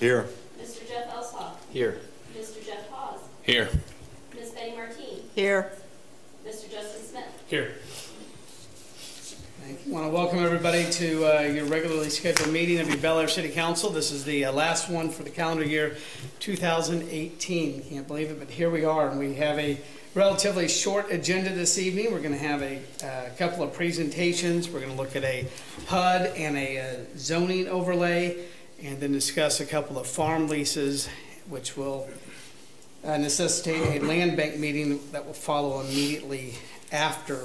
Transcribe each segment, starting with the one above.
Here. Mr. Jeff Elshoff. Here. Mr. Jeff Hawes. Here. Ms. Betty Martine. Here. Mr. Justin Smith. Here. I want to welcome everybody to your regularly scheduled meeting of your Bel Aire City Council. This is the last one for the calendar year 2018. Can't believe it, but here we are, and we have a relatively short agenda this evening. We're going to have a couple of presentations. We're going to look at a HUD and a zoning overlay, and then discuss a couple of farm leases, which will necessitate a land bank meeting that will follow immediately after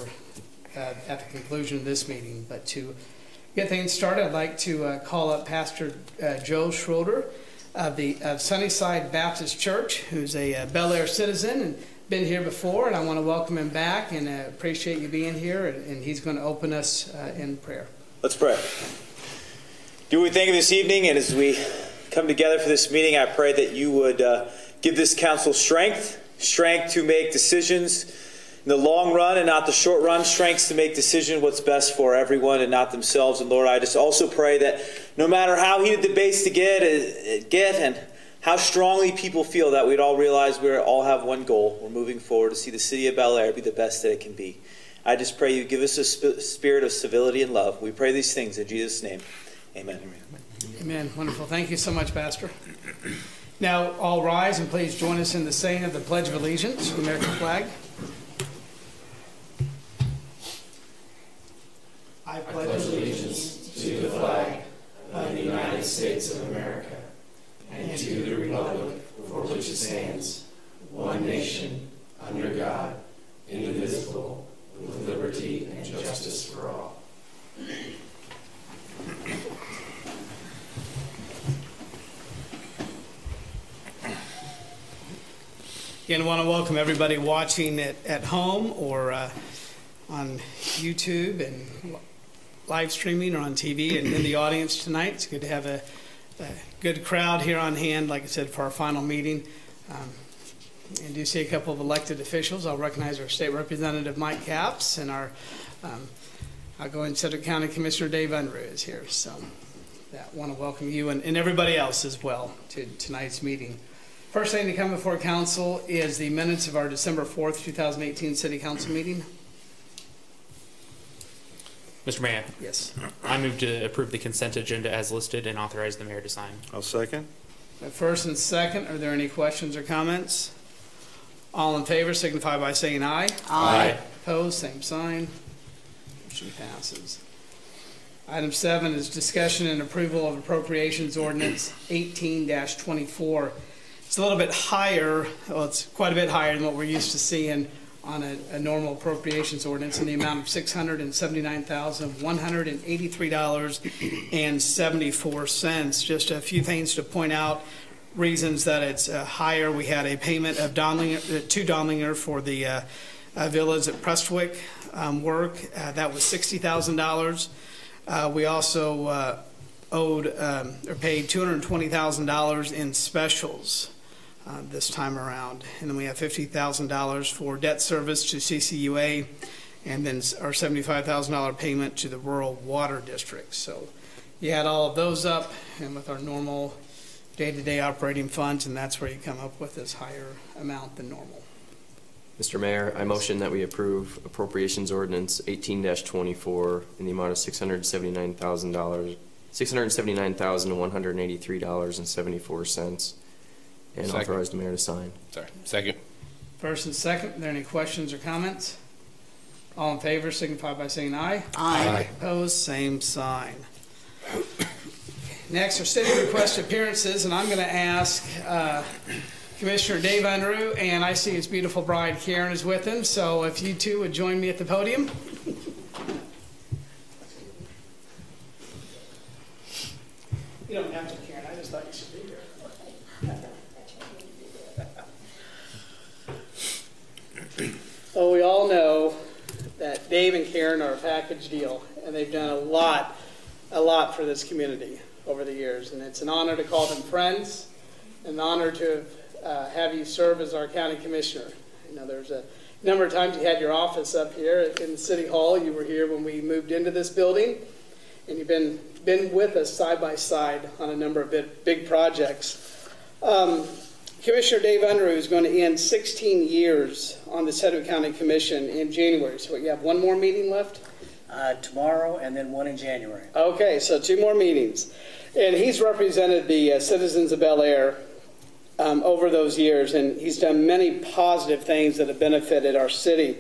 at the conclusion of this meeting. But to get things started, I'd like to call up Pastor Joe Schroeder of Sunnyside Baptist Church, who's a Bel Aire citizen and been here before, and I want to welcome him back and appreciate you being here, and he's going to open us in prayer. Let's pray. Do we thank you this evening, and as we come together for this meeting, I pray that you would give this council strength to make decisions in the long run and not the short run, strengths to make decisions what's best for everyone and not themselves. And Lord, I just also pray that no matter how heated debates to get and how strongly people feel, that we'd all realize we all have one goal. We're moving forward to see the city of Bel Aire be the best that it can be. I just pray you give us a spirit of civility and love. We pray these things in Jesus' name. Amen. Amen. Wonderful. Thank you so much, Pastor. Now, all rise and please join us in the saying of the Pledge of Allegiance to the American flag. I pledge allegiance to the flag of the United States of America and to the republic for which it stands, one nation, under God, indivisible, with liberty and justice for all. Again, I want to welcome everybody watching at home or on YouTube and live streaming or on TV and in the audience tonight. It's good to have a good crowd here on hand, like I said, for our final meeting. And do see a couple of elected officials. I'll recognize our State Representative Mike Capps and our outgoing Sedgwick County Commissioner Dave Unruh is here. So I want to welcome you and everybody else as well to tonight's meeting. First thing to come before Council is the minutes of our December 4th, 2018 City Council meeting. Mr. Mayor. Yes. I move to approve the consent agenda as listed and authorize the mayor to sign. I'll second. First and second, are there any questions or comments? All in favor signify by saying aye. Aye. Opposed, same sign. Motion passes. Item 7 is discussion and approval of appropriations ordinance 18-24. It's a little bit higher, well, it's quite a bit higher than what we're used to seeing on a normal appropriations ordinance in the amount of $679,183.74. Just a few things to point out, reasons that it's higher. We had a payment of to Dondlinger for the villas at Prestwick work. That was $60,000. We also owed or paid $220,000 in specials this time around. And then we have $50,000 for debt service to CCUA, and then our $75,000 payment to the Rural Water District. So you add all of those up, and with our normal day-to-day operating funds, and that's where you come up with this higher amount than normal. Mr. Mayor, I motion that we approve appropriations ordinance 18-24 in the amount of $679,183.74. And second. Authorize the mayor to sign. Sorry. Second. First and second, are there any questions or comments? All in favor signify by saying aye. Aye. Opposed, same sign. Next are city request appearances, and I'm going to ask Commissioner Dave Unruh, and I see his beautiful bride Karen is with him, so if you two would join me at the podium. You don't have to, Karen. I just thought you should be here. Well, we all know that Dave and Karen are a package deal, and they've done a lot for this community over the years, and it's an honor to call them friends, an honor to have you serve as our county commissioner. You know, there's a number of times you had your office up here in City Hall. You were here when we moved into this building, and you've been with us side by side on a number of big projects. Commissioner Dave Unruh is going to end 16 years on the Sedgwick County Commission in January. So you have one more meeting left? Tomorrow and then one in January. Okay, so 2 more meetings. And he's represented the citizens of Bel Aire over those years, and he's done many positive things that have benefited our city.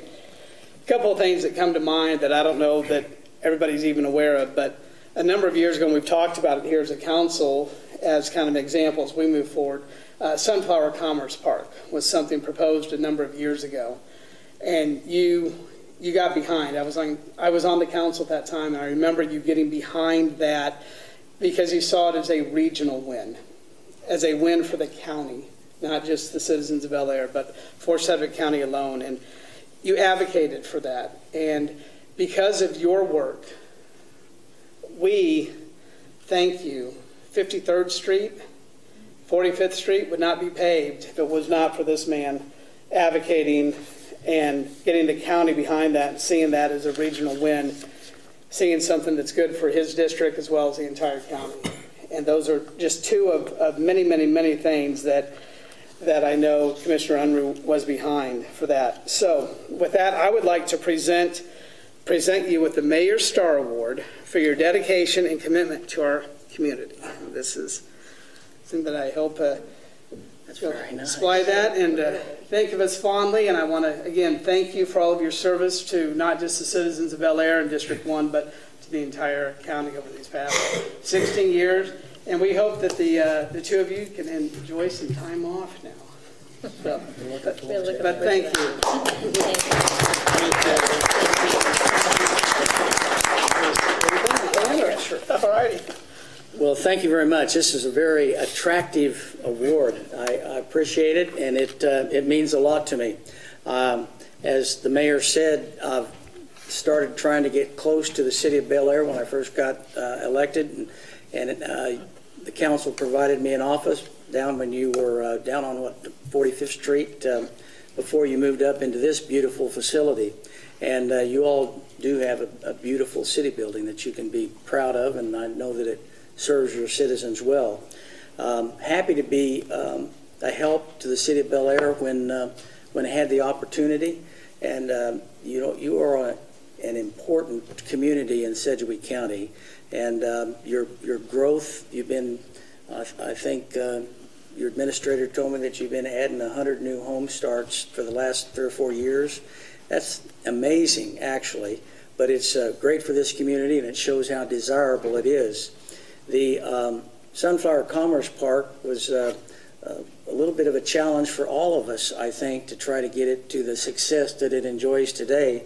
A couple of things that come to mind that I don't know that everybody's even aware of, but a number of years ago, and we've talked about it here as a council as kind of an example as we move forward, Sunflower Commerce Park was something proposed a number of years ago, and you got behind. I was on the council at that time, and I remember you getting behind that because you saw it as a regional win, as a win for the county, not just the citizens of Bel Aire, but for Sedgwick County alone. And you advocated for that. And because of your work, we thank you. 53rd Street, 45th Street would not be paved if it was not for this man advocating and getting the county behind that and seeing that as a regional win, seeing something that's good for his district as well as the entire county. And those are just 2 of many, many, many things that I know Commissioner Unruh was behind for that. So with that, I would like to present you with the Mayor's Star Award for your dedication and commitment to our community. This is something that I hope That's very nice. display that and think of us fondly. And I want to, again, thank you for all of your service to not just the citizens of Bel Aire and District 1, but to the entire county over these past 16 years. And we hope that the 2 of you can enjoy some time off now. So, but thank you. All righty. Well, thank you very much. This is a very attractive award. I appreciate it, and it means a lot to me. As the mayor said, I've started trying to get close to the city of Bel Aire when I first got elected, and the council provided me an office down when you were down on 45th Street before you moved up into this beautiful facility. And you all do have a beautiful city building that you can be proud of, and I know that it serves your citizens well. Happy to be a help to the city of Bel Aire when I had the opportunity. And you are an important community in Sedgwick County, and your growth. You've been, I think, your administrator told me that you've been adding 100 new home starts for the last 3 or 4 years. That's amazing, actually, but it's great for this community, and it shows how desirable it is. The Sunflower Commerce Park was a little bit of a challenge for all of us, I think, to try to get it to the success that it enjoys today.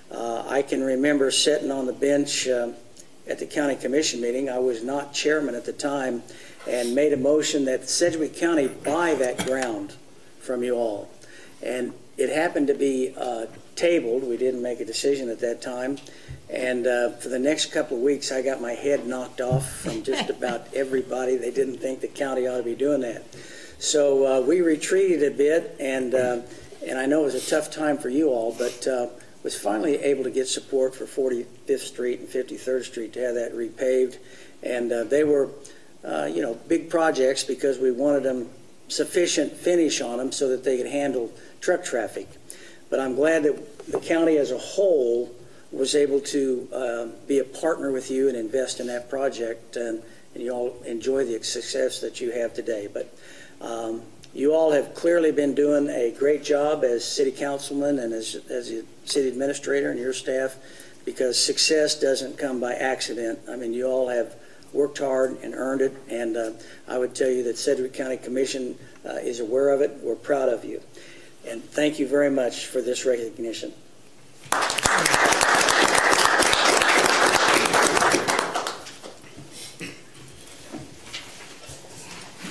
I can remember sitting on the bench at the county commission meeting. I was not chairman at the time, and made a motion that Sedgwick County buy that ground from you all. And it happened to be tabled. We didn't make a decision at that time. And for the next couple of weeks, I got my head knocked off from just about everybody. They didn't think the county ought to be doing that. So we retreated a bit, and I know it was a tough time for you all, but was finally able to get support for 45th Street and 53rd Street to have that repaved. And they were, big projects because we wanted them sufficient finish on them so that they could handle truck traffic. But I'm glad that the county as a whole was able to be a partner with you and invest in that project, and you all enjoy the success that you have today. But you all have clearly been doing a great job as city councilman and as a city administrator and your staff, because success doesn't come by accident. I mean, you all have worked hard and earned it, and I would tell you that Sedgwick County Commission is aware of it. We're proud of you. And thank you very much for this recognition.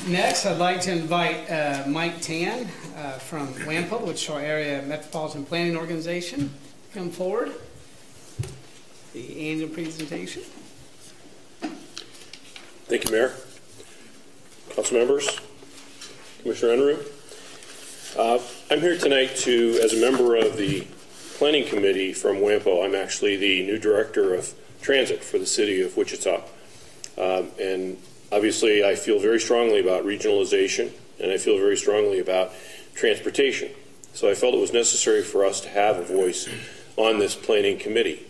Next, I'd like to invite Mike Tan from WAMPA, which is our Area Metropolitan Planning Organization, to come forward. The annual presentation. Thank you, Mayor. Council members, Commissioner Unruh. I'm here tonight as a member of the Planning Committee from WAMPO. I'm actually the new Director of transit for the city of Wichita. And obviously I feel very strongly about regionalization, and I feel very strongly about transportation. So I felt it was necessary for us to have a voice on this planning committee.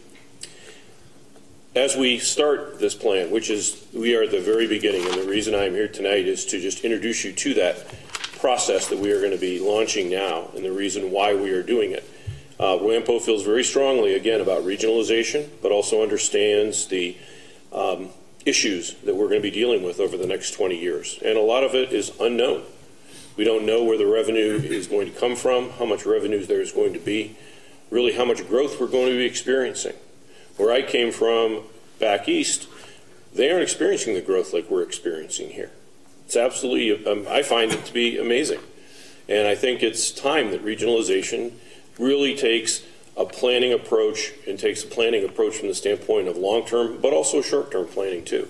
As we start this plan, which is, we are at the very beginning, and the reason I'm here tonight is to just introduce you to that process that we are going to be launching now, and the reason why we are doing it. WAMPO feels very strongly, again, about regionalization, but also understands the issues that we're going to be dealing with over the next 20 years. And a lot of it is unknown. We don't know where the revenue is going to come from, how much revenue there is going to be, really how much growth we're going to be experiencing. Where I came from back east, they aren't experiencing the growth like we're experiencing here. It's absolutely, I find it to be amazing. And I think it's time that regionalization really takes a planning approach, and takes a planning approach from the standpoint of long-term, but also short-term planning too.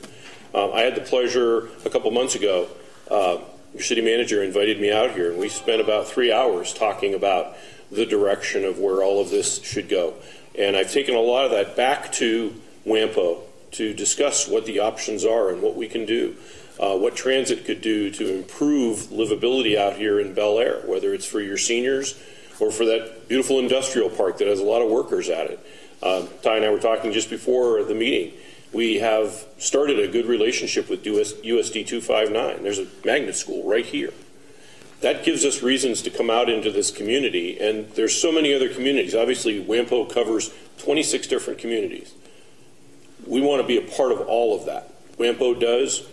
I had the pleasure a couple months ago, your city manager invited me out here, and we spent about 3 hours talking about the direction of where all of this should go. And I've taken a lot of that back to WAMPO to discuss what the options are and what we can do, what transit could do to improve livability out here in Bel Aire, whether it's for your seniors or for that beautiful industrial park that has a lot of workers at it. Ty and I were talking just before the meeting. We have started a good relationship with USD 259. There's a magnet school right here. That gives us reasons to come out into this community, and there's so many other communities. Obviously, WAMPO covers 26 different communities. We want to be a part of all of that. WAMPO does,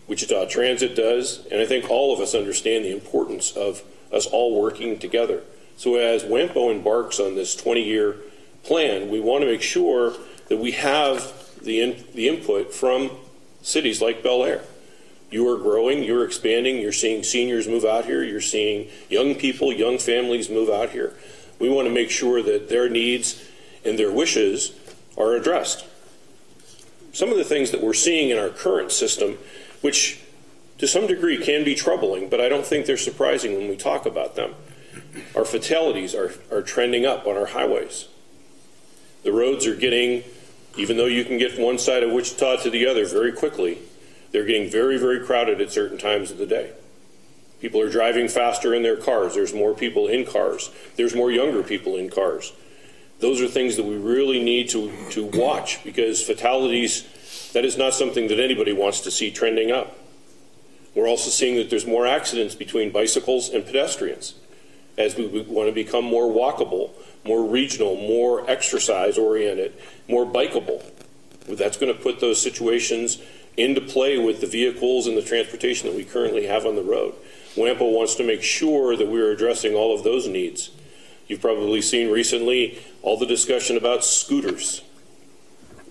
Wichita Transit does, and I think all of us understand the importance of us all working together. So as WAMPO embarks on this 20-year plan, we want to make sure that we have the input from cities like Bel Aire. You are growing, you're expanding, you're seeing seniors move out here, you're seeing young people, young families move out here. We want to make sure that their needs and their wishes are addressed. Some of the things that we're seeing in our current system, which to some degree can be troubling, but I don't think they're surprising when we talk about them. Our fatalities are trending up on our highways. The roads are getting, even though you can get from one side of Wichita to the other very quickly, they're getting very, very crowded at certain times of the day. People are driving faster in their cars. There's more people in cars. There's more younger people in cars. Those are things that we really need to watch, because fatalities, that is not something that anybody wants to see trending up. We're also seeing that there's more accidents between bicycles and pedestrians as we want to become more walkable, more regional, more exercise-oriented, more bikeable. That's going to put those situations into play with the vehicles and the transportation that we currently have on the road. WAMPO wants to make sure that we're addressing all of those needs. You've probably seen recently all the discussion about scooters.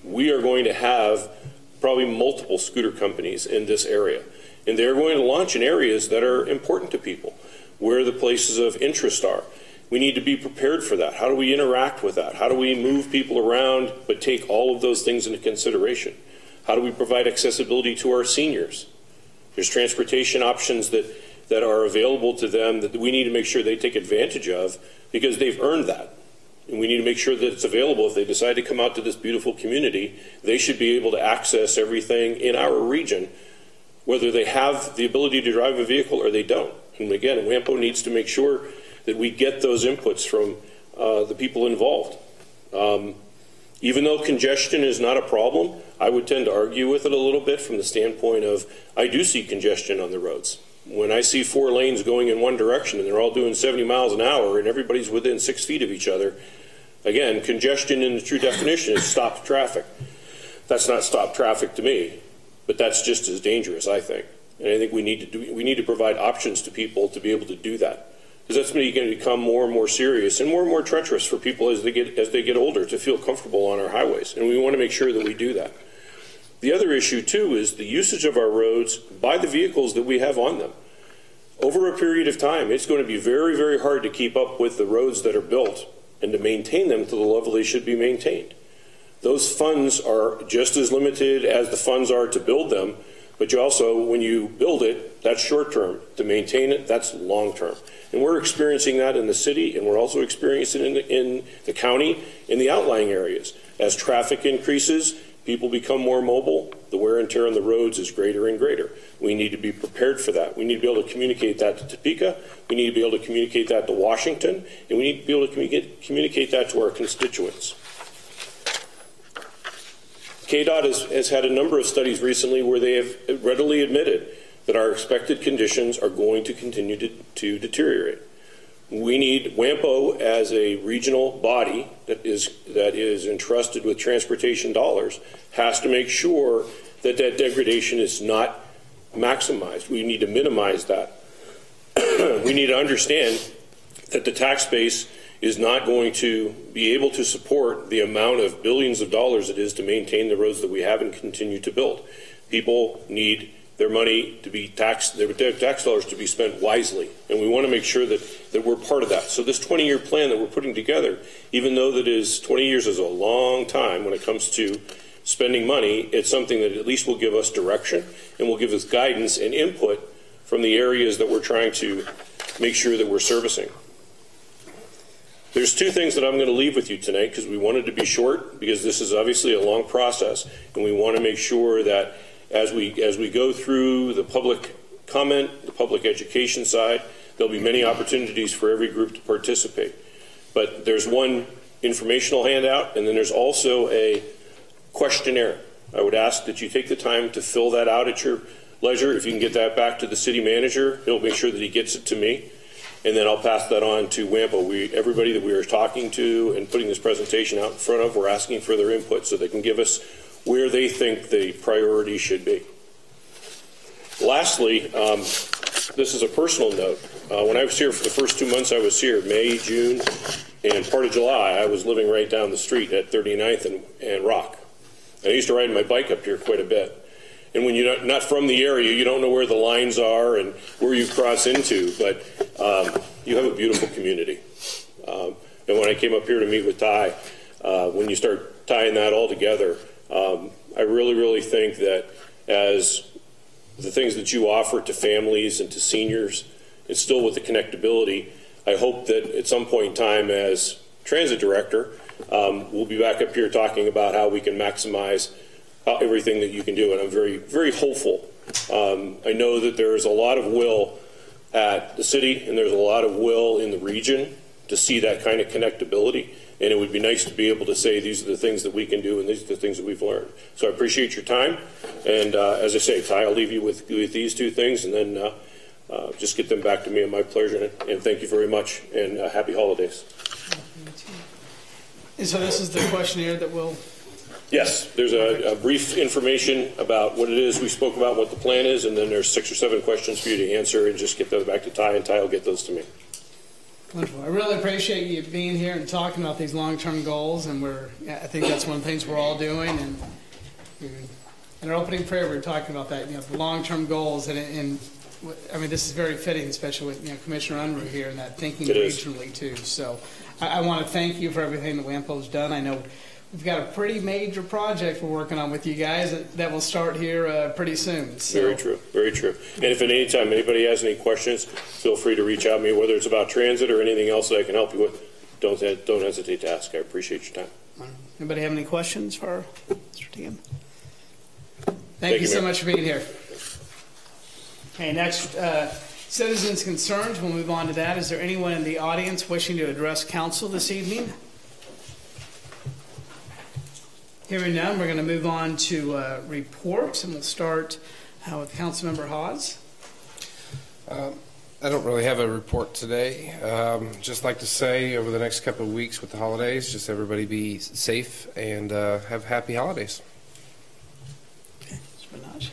We are going to have probably multiple scooter companies in this area, and they're going to launch in areas that are important to people, where the places of interest are. We need to be prepared for that. How do we interact with that? How do we move people around but take all of those things into consideration? How do we provide accessibility to our seniors? There's transportation options that are available to them that we need to make sure they take advantage of, because they've earned that. And we need to make sure that it's available. If they decide to come out to this beautiful community, they should be able to access everything in our region, whether they have the ability to drive a vehicle or they don't. And again, WAMPO needs to make sure that we get those inputs from the people involved. Even though congestion is not a problem, I would tend to argue with it a little bit from the standpoint of, I do see congestion on the roads. When I see 4 lanes going in one direction and they're all doing 70 miles an hour and everybody's within 6 feet of each other, again, congestion in the true definition is stopped traffic. That's not stopped traffic to me, but that's just as dangerous, I think. And I think we need to provide options to people to be able to do that. Because that's going to become more and more serious and more treacherous for people as they get older to feel comfortable on our highways. And we want to make sure that we do that. The other issue, too, is the usage of our roads by the vehicles that we have on them. Over a period of time, it's going to be very, very hard to keep up with the roads that are built and to maintain them to the level they should be maintained. Those funds are just as limited as the funds are to build them, but you also, when you build it, that's short term. To maintain it, that's long term. And we're experiencing that in the city, and we're also experiencing it in the county, in the outlying areas. As traffic increases, people become more mobile. The wear and tear on the roads is greater and greater. We need to be prepared for that. We need to be able to communicate that to Topeka. We need to be able to communicate that to Washington. And we need to be able to communicate that to our constituents. KDOT has had a number of studies recently where they have readily admitted that our expected conditions are going to continue to deteriorate. We need WAMPO as a regional body that is entrusted with transportation dollars has to make sure that that degradation is not maximized. We need to minimize that. We need to understand that the tax base is not going to be able to support the amount of billions of dollars it is to maintain the roads that we have and continue to build. People need their money to be taxed, their tax dollars to be spent wisely, and we want to make sure that we're part of that. So this 20-year plan that we're putting together, even though that is 20 years is a long time when it comes to spending money, it's something that at least will give us direction and will give us guidance and input from the areas that we're trying to make sure that we're servicing. There's two things that I'm going to leave with you tonight because we wanted to be short because this is obviously a long process, and we want to make sure that as we go through the public comment, the public education side, there'll be many opportunities for every group to participate. But there's one informational handout, and then there's also a questionnaire. I would ask that you take the time to fill that out at your leisure. If you can get that back to the city manager, he'll make sure that he gets it to me, and then I'll pass that on to WAMPO. Everybody that we are talking to and putting this presentation out in front of, we're asking for their input so they can give us where they think the priority should be. Lastly, this is a personal note. When I was here for the first 2 months I was here, May, June, and part of July, I was living right down the street at 39th and Rock. I used to ride my bike up here quite a bit. And when you're not from the area, you don't know where the lines are and where you cross into, but you have a beautiful community. And when I came up here to meet with Ty, when you start tying that all together, I really, really think that as the things that you offer to families and to seniors, and still with the connectability, I hope that at some point in time as transit director, we'll be back up here talking about how we can maximize everything that you can do. And I'm very, very hopeful. I know that there's a lot of will at the city and there's a lot of will in the region to see that kind of connectability. And it would be nice to be able to say these are the things that we can do and these are the things that we've learned. So I appreciate your time. And as I say, Ty, I'll leave you with these two things and then just get them back to me at my pleasure. And thank you very much and happy holidays. And so this is the questionnaire that will... Yes, there's a brief information about what it is we spoke about, what the plan is, and then there's 6 or 7 questions for you to answer and just get those back to Ty, and Ty will get those to me. Wonderful. I really appreciate you being here and talking about these long-term goals, and I think that's one of the things we're all doing. And in our opening prayer, we were talking about that, the long-term goals, and I mean, this is very fitting, especially with Commissioner Unruh here and that thinking regionally too. So I want to thank you for everything that WAMPO's done. I know we've got a pretty major project we're working on with you guys that will start here pretty soon. So. Very true, very true. And if at any time anybody has any questions, feel free to reach out to me, whether it's about transit or anything else that I can help you with. Don't hesitate to ask. I appreciate your time. Anybody have any questions for Mr. Tam? Thank you so much for being here. Okay, next, citizens' concerns. We'll move on to that. Is there anyone in the audience wishing to address council this evening? Hearing none, we're going to move on to reports, and we'll start with Councilmember Hawes. I don't really have a report today. Just like to say over the next couple of weeks with the holidays, just everybody be safe and have happy holidays. Okay, Mr. Minaj.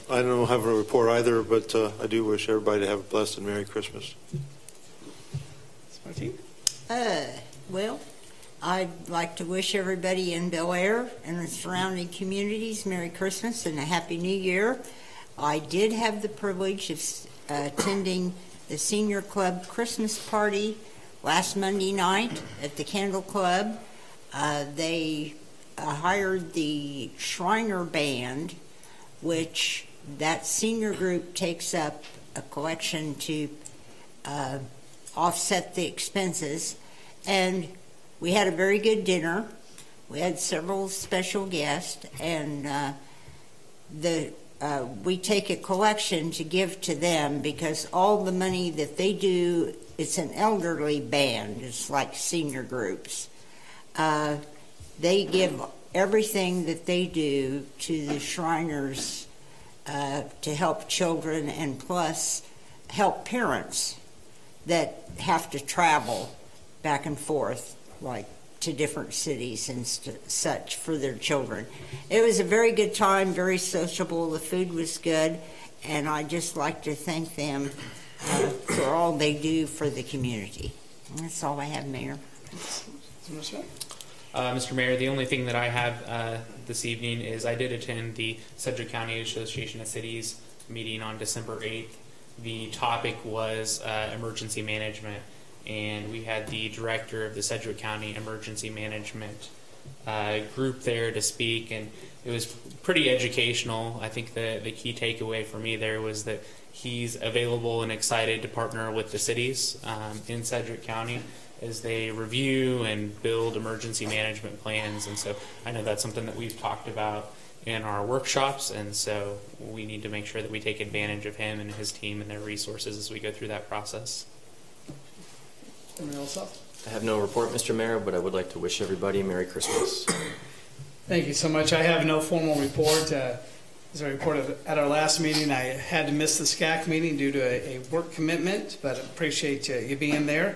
I don't have a report either, but I do wish everybody to have a blessed and Merry Christmas. Ms. Martin? Well, I'd like to wish everybody in Bel Aire and the surrounding communities Merry Christmas and a Happy New Year. I did have the privilege of attending the Senior Club Christmas party last Monday night at the Candle Club. They hired the Shriner Band, which that senior group takes up a collection to offset the expenses. And we had a very good dinner. We had several special guests, and we take a collection to give to them because all the money that they do, it's an elderly band. It's like senior groups. They give everything that they do to the Shriners to help children and plus help parents that have to travel back and forth, like to different cities and such for their children. It was a very good time, very sociable. The food was good, and I'd just like to thank them for all they do for the community. And that's all I have, Mayor. Mr. Mayor, the only thing that I have this evening is I did attend the Sedgwick County Association of Cities meeting on December 8th. The topic was emergency management, and we had the director of the Sedgwick County Emergency Management group there to speak, and it was pretty educational. I think the key takeaway for me there was that he's available and excited to partner with the cities in Sedgwick County as they review and build emergency management plans. And so I know that's something that we've talked about in our workshops, and so we need to make sure that we take advantage of him and his team and their resources as we go through that process. I have no report, Mr. Mayor, but I would like to wish everybody a Merry Christmas. Thank you so much. I have no formal report. As I reported at our last meeting, I had to miss the SCAC meeting due to a work commitment, but I appreciate you being there.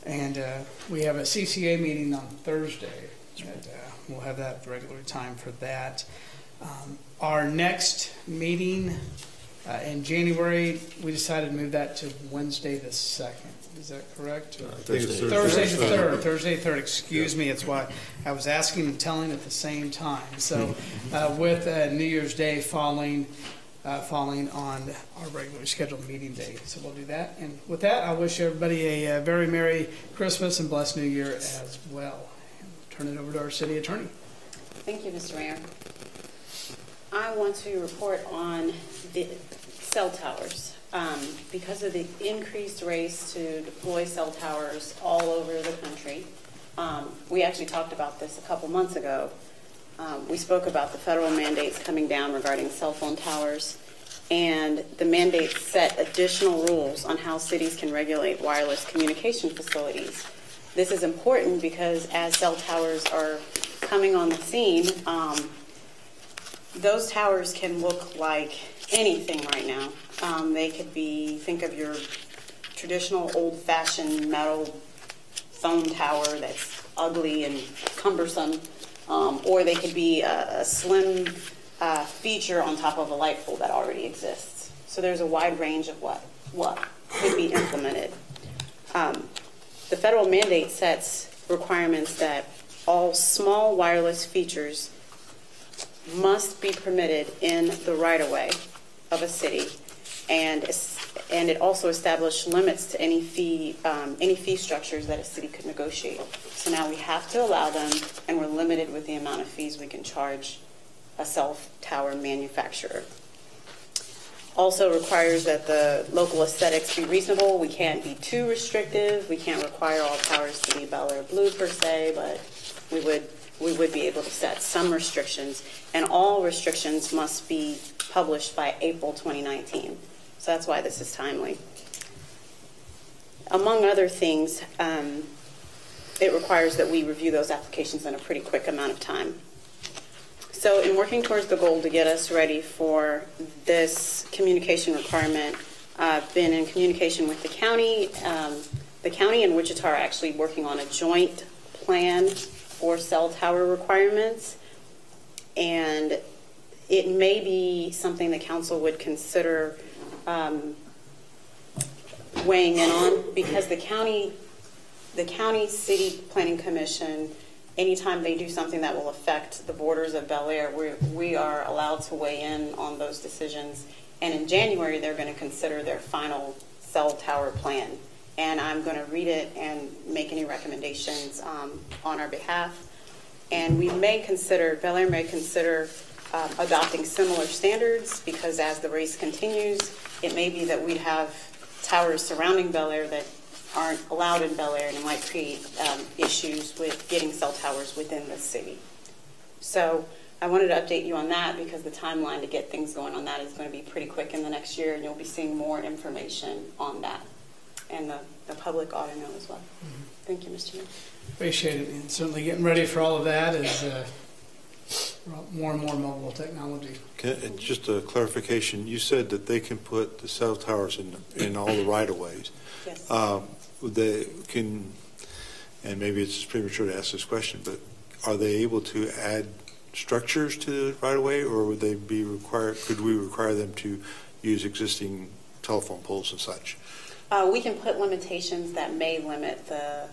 And we have a CCA meeting on Thursday. And, we'll have that regular time for that. Our next meeting in January, we decided to move that to Wednesday the 2nd. Is that correct? Thursday the 3rd. Thursday the 3rd. Excuse me. It's why I was asking and telling at the same time. So with New Year's Day falling on our regularly scheduled meeting day. So we'll do that. And with that, I wish everybody a very Merry Christmas and blessed New Year as well. And turn it over to our city attorney. Thank you, Mr. Mayor. I want to report on the cell towers. Because of the increased race to deploy cell towers all over the country, we actually talked about this a couple months ago. We spoke about the federal mandates coming down regarding cell phone towers, and the mandates set additional rules on how cities can regulate wireless communication facilities. This is important because as cell towers are coming on the scene, those towers can look like anything right now. They could be, think of your traditional old-fashioned metal phone tower that's ugly and cumbersome, or they could be a slim feature on top of a light pole that already exists. So there's a wide range of what could be implemented. The federal mandate sets requirements that all small wireless features must be permitted in the right-of-way of a city, and it also established limits to any fee structures that a city could negotiate. So now we have to allow them, and we're limited with the amount of fees we can charge a cell tower manufacturer. Also requires that the local aesthetics be reasonable. We can't be too restrictive. We can't require all towers to be Bel Aire blue per se, but we would be able to set some restrictions, and all restrictions must be published by April 2019. So that's why this is timely. Among other things, it requires that we review those applications in a pretty quick amount of time. So in working towards the goal to get us ready for this communication requirement, I've been in communication with the county. The county and Wichita are actually working on a joint plan for cell tower requirements, and it may be something the council would consider weighing in on, because the county city planning commission, anytime they do something that will affect the borders of Bel Aire, we are allowed to weigh in on those decisions. And in January, they're going to consider their final cell tower plan. And I'm going to read it and make any recommendations on our behalf. And we may consider, Bel Aire may consider adopting similar standards, because as the race continues, it may be that we'd have towers surrounding Bel Aire that aren't allowed in Bel Aire, and it might create issues with getting cell towers within the city. So I wanted to update you on that because the timeline to get things going on that is going to be pretty quick in the next year, and you'll be seeing more information on that. And the public ought to know as well. Mm-hmm. Thank you, Mr. Mayor. Appreciate it, and certainly getting ready for all of that is more and more mobile technology. And just a clarification, you said that they can put the cell towers in all the right-of-ways. Yes. They can, and maybe it's premature to ask this question, but are they able to add structures to the right-of-way, or would they be required? Could we require them to use existing telephone poles and such? We can put limitations that may limit the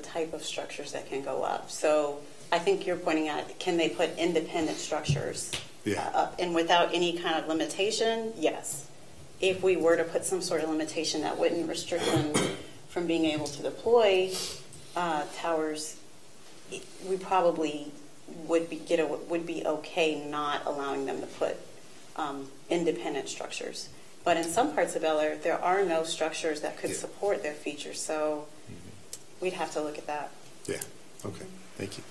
type of structures that can go up. So I think you're pointing out, can they put independent structures up? And without any kind of limitation, yes. If we were to put some sort of limitation that wouldn't restrict them from being able to deploy towers, we probably would be okay not allowing them to put independent structures. But in some parts of Bel Aire, there are no structures that could support their features, so we'd have to look at that. Yeah, okay, thank you.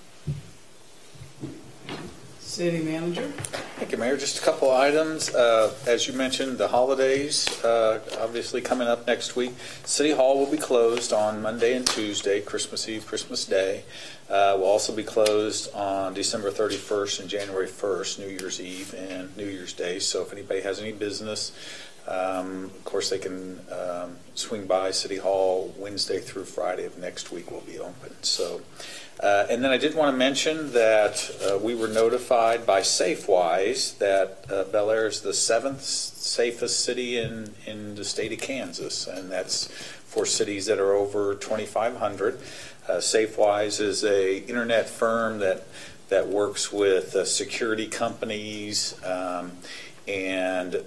City Manager. Thank you, Mayor. Just a couple of items. As you mentioned, the holidays obviously coming up next week. City Hall will be closed on Monday and Tuesday, Christmas Eve, Christmas Day. We'll also be closed on December 31st and January 1st, New Year's Eve and New Year's Day. So if anybody has any business, of course they can swing by City Hall Wednesday through Friday of next week will be open. So. And then I did want to mention that we were notified by SafeWise that Bel Aire is the 7th safest city in the state of Kansas, and that's for cities that are over 2,500. SafeWise is a internet firm that works with security companies, and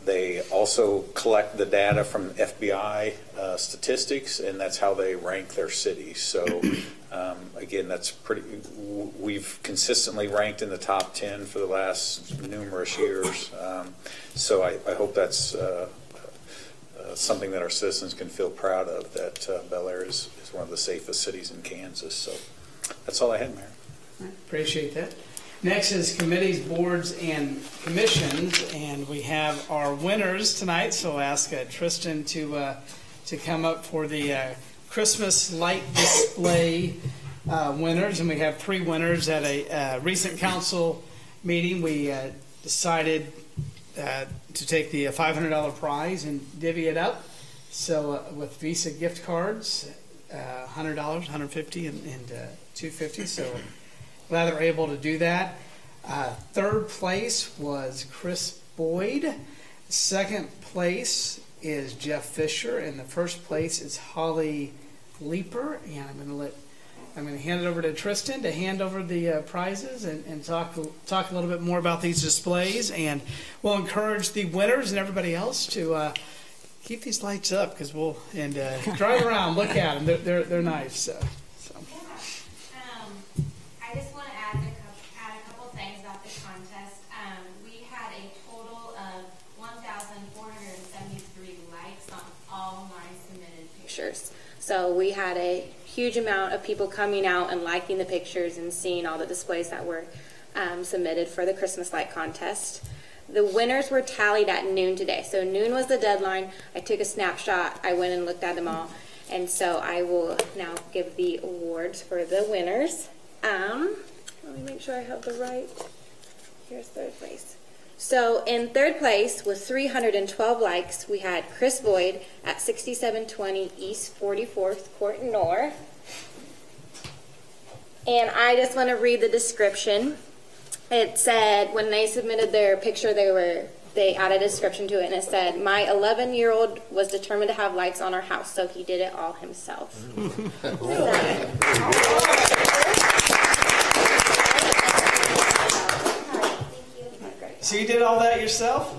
they also collect the data from FBI statistics, and that's how they rank their cities. So again, that's we've consistently ranked in the top 10 for the last numerous years. So I hope that's something that our citizens can feel proud of, that Bel Aire is one of the safest cities in Kansas. So that's all I had, Mayor. Appreciate that. Next is committees, boards, and commissions, and we have our winners tonight. So I'll ask Tristan to come up for the Christmas light display winners, and we have 3 winners at a recent council meeting. We decided to take the $500 prize and divvy it up. So with Visa gift cards, $100, $150, and $250. So glad they're able to do that. 3rd place was Chris Boyd. 2nd place is Jeff Fisher, and the 1st place is Holly Leeper. And I'm going to hand it over to Tristan to hand over the prizes and talk a little bit more about these displays. And we'll encourage the winners and everybody else to keep these lights up, because drive around, look at them. They're nice. So. I just want to add a couple things about the contest. We had a total of 1,473 likes on all 9 submitted pictures. So we had a huge amount of people coming out and liking the pictures and seeing all the displays that were submitted for the Christmas light contest. The winners were tallied at noon today. So noon was the deadline. I took a snapshot. I went and looked at them all. And so I will now give the awards for the winners. Let me make sure I have the right. Here's 3rd place. So in 3rd place with 312 likes, we had Chris Boyd at 6720 East 44th Court North. And I just want to read the description. It said when they submitted their picture, they added a description to it, and it said, "My 11-year-old was determined to have lights on our house, so he did it all himself." So you did all that yourself?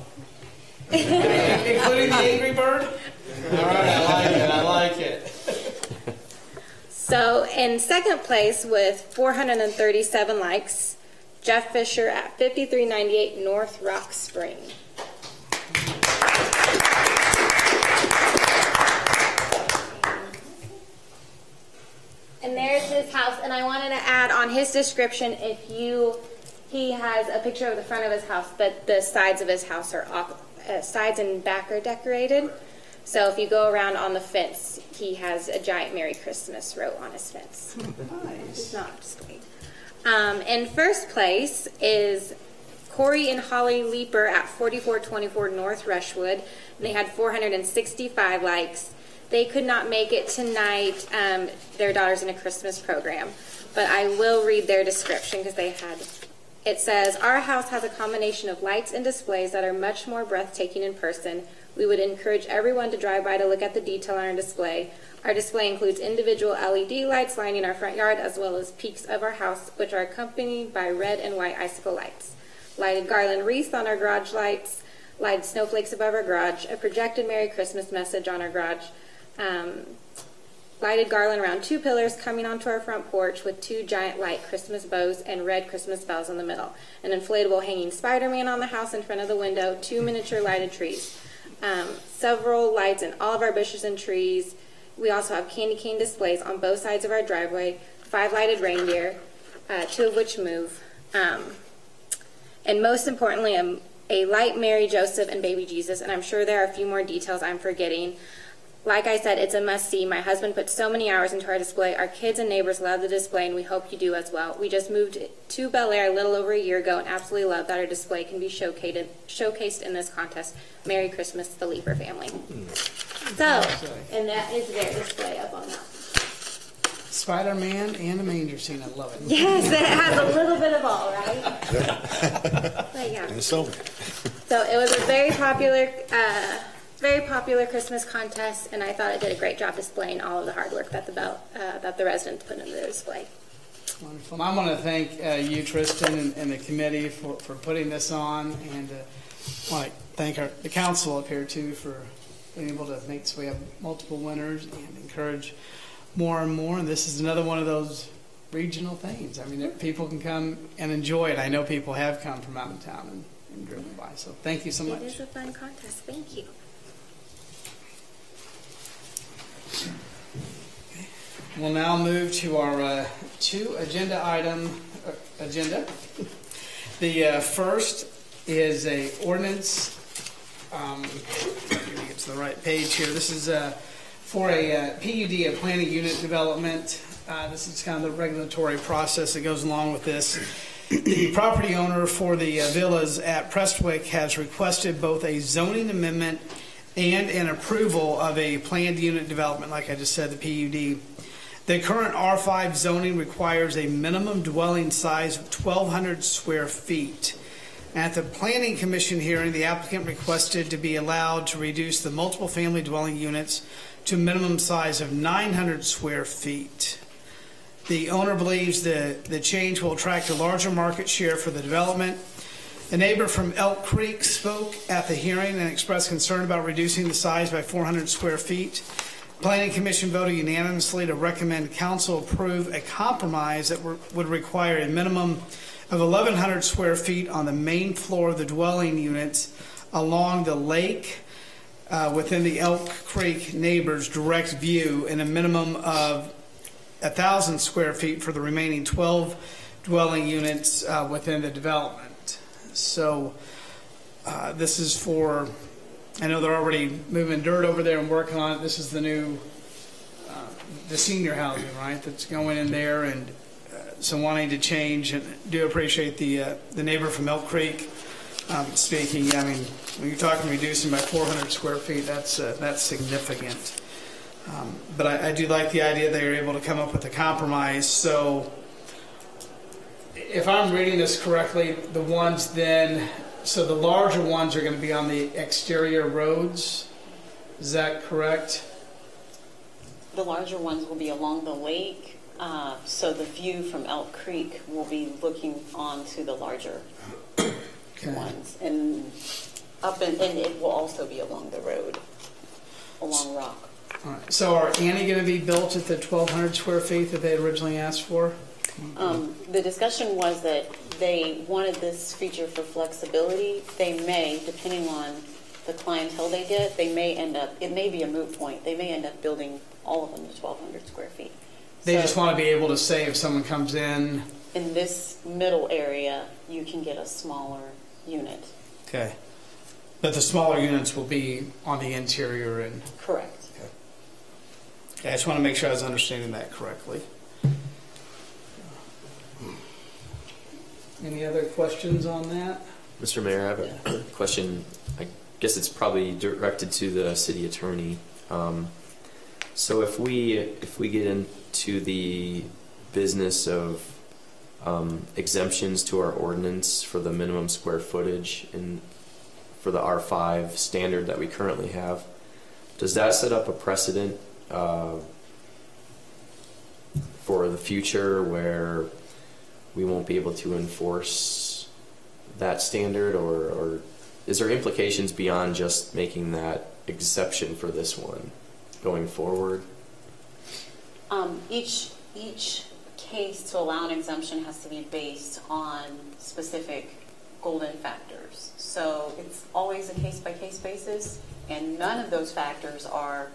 Including the Angry Bird? All right, I like it. So in 2nd place with 437 likes, Jeff Fisher at 5398 North Rock Spring. And there's his house, and I wanted to add on his description, he has a picture of the front of his house, but the sides of his house are sides and back are decorated. So if you go around on the fence, he has a giant Merry Christmas wrote on his fence. Nice. It's not displayed. In first place is Corey and Holly Leeper at 4424 North Rushwood. And they had 465 likes. They could not make it tonight. Their daughter's in a Christmas program. But I will read their description because they had... It says, our house has a combination of lights and displays that are much more breathtaking in person. We would encourage everyone to drive by to look at the detail on our display. Our display includes individual LED lights lining our front yard as well as peaks of our house, which are accompanied by red and white icicle lights. Lighted garland wreaths on our garage lights, lighted snowflakes above our garage, a projected Merry Christmas message on our garage, lighted garland around 2 pillars coming onto our front porch with 2 giant light Christmas bows and red Christmas bells in the middle. An inflatable hanging Spider-Man on the house in front of the window, 2 miniature lighted trees. Several lights in all of our bushes and trees. We also have candy cane displays on both sides of our driveway, 5 lighted reindeer, 2 of which move. And most importantly, a light Mary, Joseph, and baby Jesus. And I'm sure there are a few more details I'm forgetting. Like I said, it's a must-see. My husband put so many hours into our display. Our kids and neighbors love the display, and we hope you do as well. We just moved to Bel Aire a little over a year ago and absolutely love that our display can be showcased in this contest. Merry Christmas, the Leeper family. So, and that is their display up on that. Spider-Man and a manger scene. I love it. Yes, it has a little bit of all, right? But yeah. And so it was a very popular Christmas contest, and I thought it did a great job displaying all of the hard work that the residents put into the display. Wonderful. I want to thank you, Tristan, and the committee for putting this on, and I want to thank the council up here, too, for being able to make so we have multiple winners and encourage more and more. And this is another one of those regional things. I mean, people can come and enjoy it. I know people have come from out of town and driven by. So thank you so much. It is a fun contest. Thank you. We'll now move to our 2 agenda item agenda. The first is a ordinance. Let me get to the right page here. This is for a PUD, a planning unit development. This is kind of the regulatory process that goes along with this. The property owner for the villas at Prestwick has requested both a zoning amendment and an approval of a planned unit development, like I just said, the PUD. The current R5 zoning requires a minimum dwelling size of 1,200 square feet. At the Planning Commission hearing, the applicant requested to be allowed to reduce the multiple family dwelling units to a minimum size of 900 square feet. The owner believes the change will attract a larger market share for the development. A neighbor from Elk Creek spoke at the hearing and expressed concern about reducing the size by 400 square feet. Planning Commission voted unanimously to recommend council approve a compromise that would require a minimum of 1,100 square feet on the main floor of the dwelling units along the lake within the Elk Creek neighbors' direct view, and a minimum of 1,000 square feet for the remaining 12 dwelling units within the development. So this is for, I know they're already moving dirt over there and working on it. This is the new, the senior housing, right, that's going in there, and so wanting to change. And do appreciate the neighbor from Elk Creek speaking. I mean, when you're talking reducing by 400 square feet, that's significant. But I do like the idea they were able to come up with a compromise. So if I'm reading this correctly, the ones then, so the larger ones are going to be on the exterior roads. Is that correct? The larger ones will be along the lake, so the view from Elk Creek will be looking onto the larger ones, and and it will also be along the road, along Rock. All right. So are any going to be built at the 1,200 square feet that they originally asked for? The discussion was that they wanted this feature for flexibility. They may, depending on the clientele they get, they may end up, it may be a moot point, they may end up building all of them to 1,200 square feet. They So- just want to be able to say if someone comes in. In this middle area, you can get a smaller unit. Okay. But the smaller units will be on the interior and. Correct. Okay, I just want to make sure I was understanding that correctly. Any other questions on that? Mr. Mayor, I have a question. I guess it's probably directed to the city attorney. So if we get into the business of exemptions to our ordinance for the minimum square footage and for the R5 standard that we currently have, does that set up a precedent for the future where we won't be able to enforce that standard, or is there implications beyond just making that exception for this one going forward? Each case to allow an exemption has to be based on specific golden factors. So it's always a case-by-case basis, and none of those factors are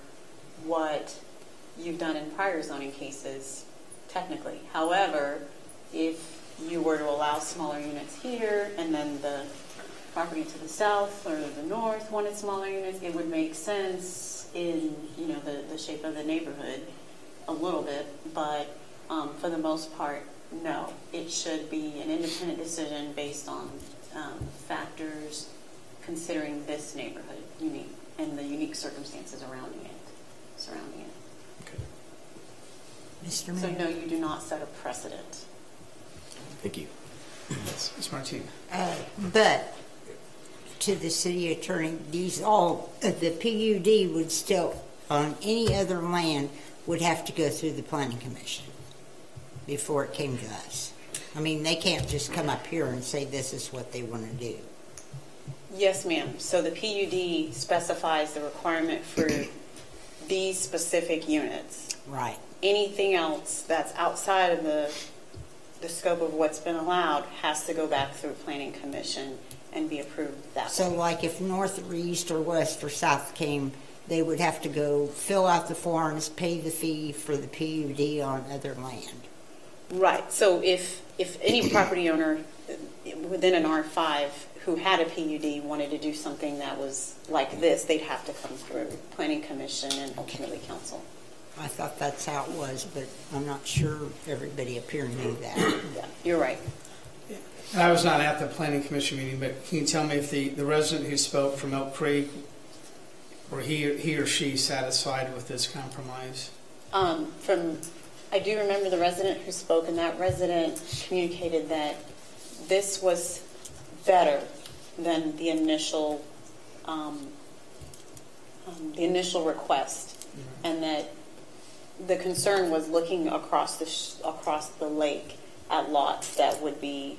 what you've done in prior zoning cases, technically. However, if you were to allow smaller units here, and then the property to the south or the north wanted smaller units, it would make sense in the shape of the neighborhood a little bit, but for the most part, no. It should be an independent decision based on factors considering this neighborhood unique and the unique circumstances surrounding it. Okay. Mr. So Mayor. no, you do not set a precedent. Thank you. Ms. Martine. But to the city attorney, the PUD would still, on any other land, would have to go through the planning commission before it came to us. I mean, they can't just come up here and say this is what they want to do. Yes, ma'am. So the PUD specifies the requirement for these specific units. Right. Anything else that's outside of the scope of what's been allowed has to go back through planning commission and be approved that So way. like if north or east or west or south came, they would have to go fill out the forms, pay the fee for the PUD on other land. Right. So if any property owner within an R5 who had a PUD wanted to do something that was like this, they'd have to come through planning commission and ultimately council. I thought that's how it was, but I'm not sure everybody up here knew that. Yeah, you're right. And I was not at the planning commission meeting, but can you tell me if the resident who spoke from Elk Creek, were he or she satisfied with this compromise? I do remember the resident who spoke, and that resident communicated that this was better than the initial request, and that the concern was looking across the lake at lots that would be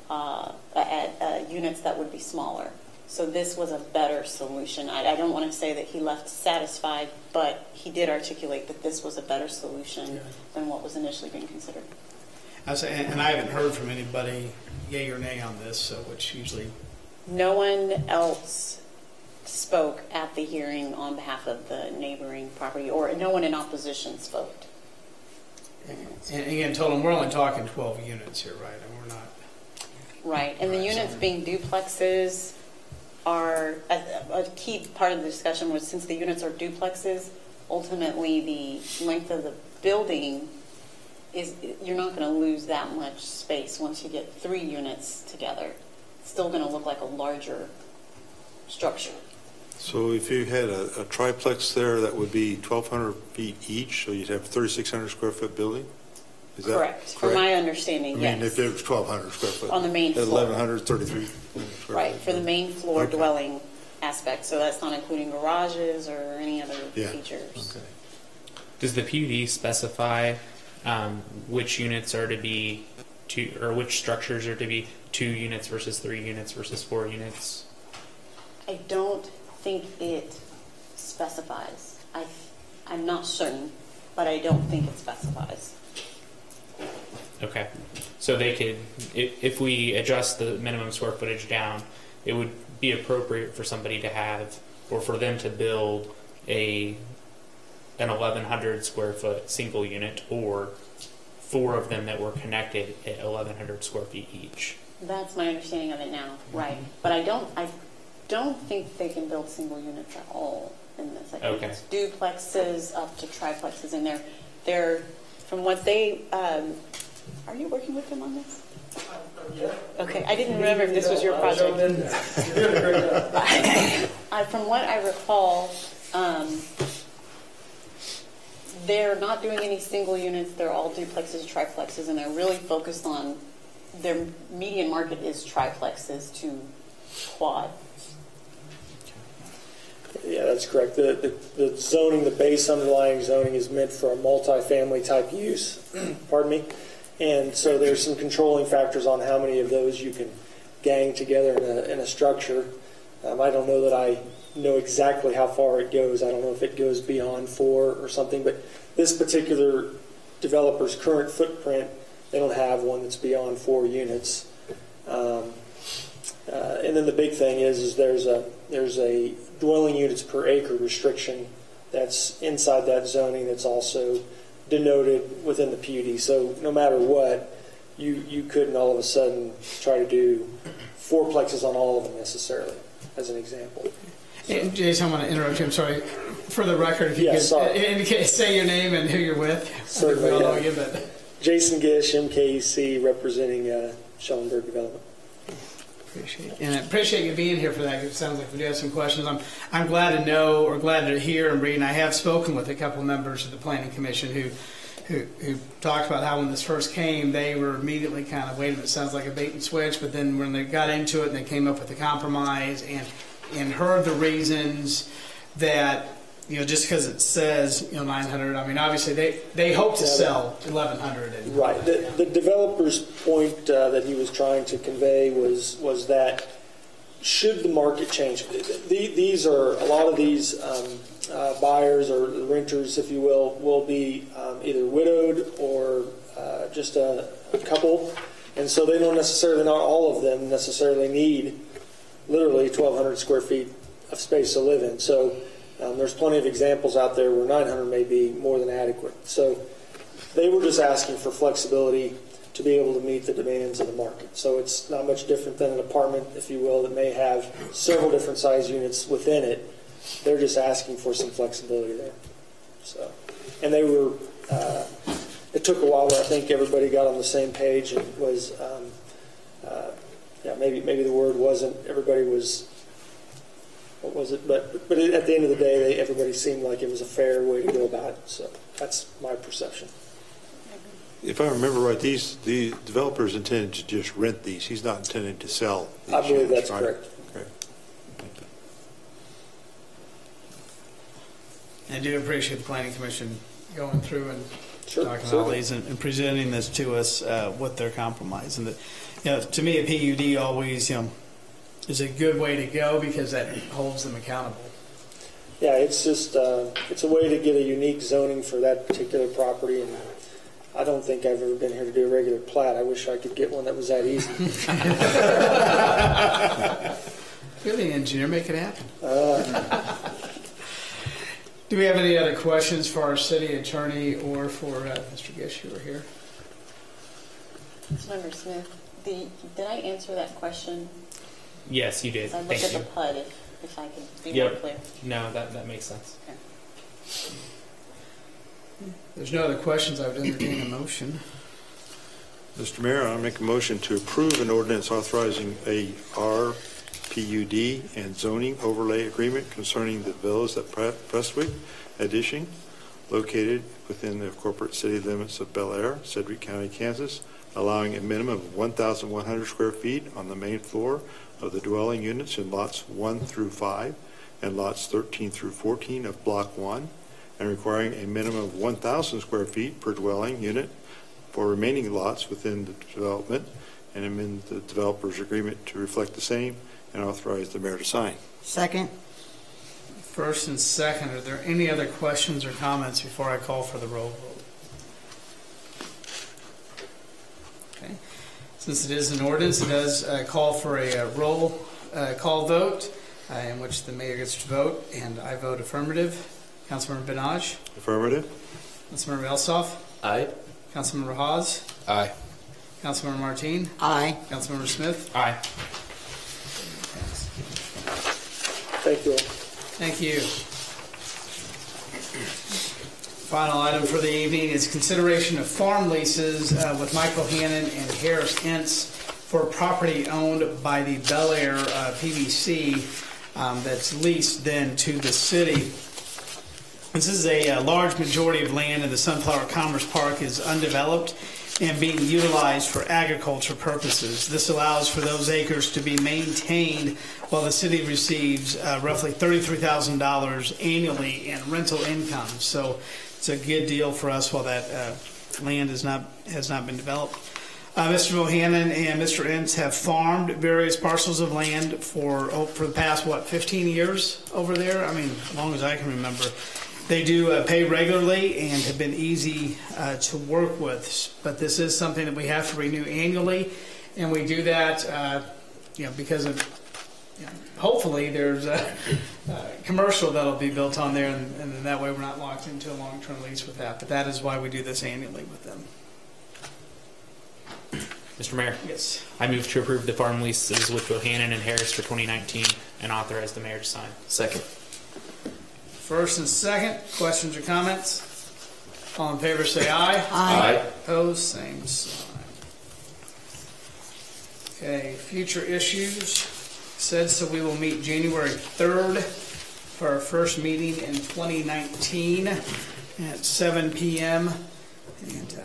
at units that would be smaller. So this was a better solution. I don't want to say that he left satisfied, but he did articulate that this was a better solution than what was initially being considered. And I haven't heard from anybody yay or nay on this, so which usually... No one else spoke at the hearing on behalf of the neighboring property, or no one in opposition spoke. And again, told them we're only talking 12 units here, right? And we're not... Right, and the units being duplexes are, a key part of the discussion was, since the units are duplexes, ultimately the length of the building is, you're not going to lose that much space once you get 3 units together. It's still going to look like a larger structure. So if you had a triplex there, that would be 1,200 feet each, so you'd have a 3,600 square foot building? Is that correct? From my understanding, yes. I mean, if it was 1,200 square foot. On the main floor. 1,100, 33 square right, foot. for the main floor dwelling aspect. So that's not including garages or any other features. Okay. Does the PUD specify which units are to be or which structures are to be 2 units versus 3 units versus 4 units? I don't think it specifies. I'm not certain, but I don't think it specifies. Okay, so they could, if we adjust the minimum square footage down, it would be appropriate for somebody to have, or for them to build a an 1,100 square foot single unit, or 4 of them that were connected at 1,100 square feet each. That's my understanding of it now, right? But I don't think they can build single units at all in this. I think Okay. it's duplexes up to triplexes, and they're from what they. Are you working with them on this? Okay, I didn't remember if this was your project. From what I recall, they're not doing any single units. They're all duplexes, triplexes, and they're really focused on their median market is triplexes to quad. Yeah, that's correct. The zoning, the base underlying zoning is meant for a multifamily type use, pardon me. And so there's some controlling factors on how many of those you can gang together in a structure. I don't know that I know exactly how far it goes. I don't know if it goes beyond 4 or something, but this particular developer's current footprint, they don't have one that's beyond 4 units. And then the big thing is there's a dwelling units per acre restriction that's inside that zoning that's also denoted within the PUD. So no matter what, you couldn't all of a sudden try to do 4 plexes on all of them necessarily, as an example. And Jason, I want to interrupt you. I'm sorry. For the record, if you could indicate, say your name and who you're with. Certainly, I don't know you, but Jason Gish, MKEC, representing Schellenberg Development. And I appreciate you being here for that. It sounds like we do have some questions. I'm glad to know, or glad to hear and read, and I have spoken with a couple members of the Planning Commission who talked about how when this first came, they were immediately kind of, wait a minute, it sounds like a bait and switch, but then when they got into it and they came up with a compromise and heard the reasons that, just because it says, 900, I mean, obviously they hope to sell 1,100. Right. The developer's point that he was trying to convey was that should the market change, these are, a lot of these buyers or renters, if you will be either widowed or just a couple. And so they don't necessarily, not all of them necessarily need literally 1,200 square feet of space to live in. So there's plenty of examples out there where 900 may be more than adequate. So they were just asking for flexibility to be able to meet the demands of the market. So it's not much different than an apartment, if you will, that may have several different size units within it. They're just asking for some flexibility there. So, and they were, it took a while, but I think everybody got on the same page and was, maybe the word wasn't, everybody was, what was it? But at the end of the day, everybody seemed like it was a fair way to go about it. So that's my perception. If I remember right, the developers intended to just rent these. He's not intending to sell these I believe units, that's right? correct. Okay. Thank you. I do appreciate the Planning Commission going through and talking Sure. all these and presenting this to us with their compromise. And to me, a PUD always, is a good way to go because that holds them accountable. Yeah, it's just it's a way to get a unique zoning for that particular property, and I don't think I've ever been here to do a regular plat. I wish I could get one that was that easy. You're the engineer, make it happen. Do we have any other questions for our city attorney or for Mr. Gish who are here? Councilmember Smith, did I answer that question? Yes, you did. I looked Thank at you. the PUD if I could be Yep. more clear. No, that makes sense. Okay. There's no other questions. I would entertain a motion. Mr. Mayor, I'll make a motion to approve an ordinance authorizing a RPUD and zoning overlay agreement concerning the villas at Prestwick Addition, located within the corporate city limits of Bel Aire, Sedgwick County, Kansas, allowing a minimum of 1,100 square feet on the main floor of the dwelling units in lots 1 through 5 and lots 13 through 14 of Block 1, and requiring a minimum of 1,000 square feet per dwelling unit for remaining lots within the development, and amend the developer's agreement to reflect the same, and authorize the mayor to sign. Second. First and second, are there any other questions or comments before I call for the roll vote? Okay. Since it is an ordinance, it does call for a roll call vote in which the mayor gets to vote, and I vote affirmative. Councilmember Benaj. Affirmative. Councilmember Elsoff. Aye. Councilmember Hawes. Aye. Councilmember Martine. Aye. Councilmember Smith. Aye. Thank you all. Thank you. Final item for the evening is consideration of farm leases with Michael Hannon and Harris Ince for property owned by the Bel Aire PVC that's leased then to the city. This is a large majority of land in the Sunflower Commerce Park is undeveloped and being utilized for agriculture purposes. This allows for those acres to be maintained while the city receives roughly $33,000 annually in rental income. So it's a good deal for us while that land has not been developed. Mr. Bohannon and Mr. Ince have farmed various parcels of land for the past, 15 years over there? I mean, as long as I can remember. They do pay regularly and have been easy to work with, but this is something that we have to renew annually, and we do that because of hopefully there's a commercial that'll be built on there, and then that way we're not locked into a long-term lease with that, but that is why we do this annually with them. Mr. Mayor. Yes. I move to approve the farm leases with Bohannon and Harris for 2019 and authorize the mayor to sign. Second. First and second, questions or comments? All in favor say aye. Aye. Opposed, same sign. Okay, future issues. Said so we will meet January 3rd for our first meeting in 2019 at 7 p.m. And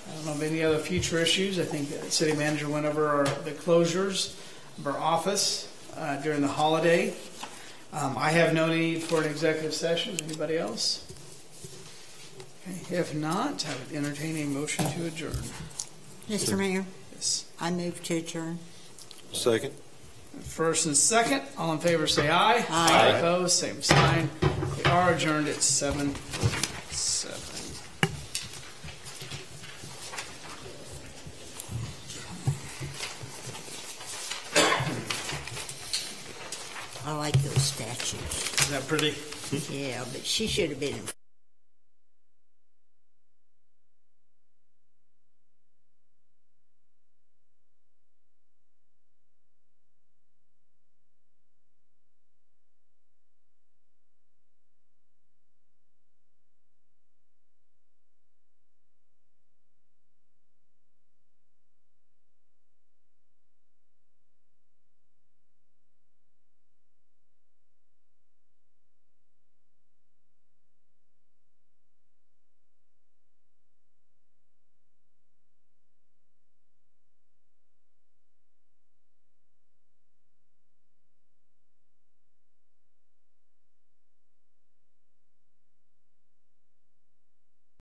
I don't know of any other future issues. I think the city manager went over the closures of our office during the holiday. I have no need for an executive session. Anybody else? Okay. If not, I would entertain a motion to adjourn. Mr. Mayor, Yes. I move to adjourn. Second. First and second, all in favor say aye. Aye. Opposed, same sign. We are adjourned at 7:47. I like those statues. Is that pretty? Yeah, but she should have been in